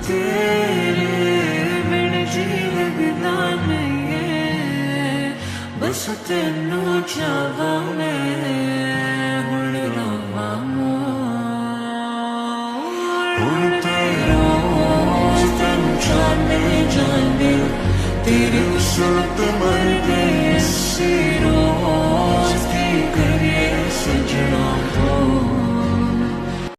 तेरे बिन जी लगदा नहीं है, बस तेनू चाहवा मैं हुण रवा हुण तेरा तेनू जाने जाने तेरी सूरत मन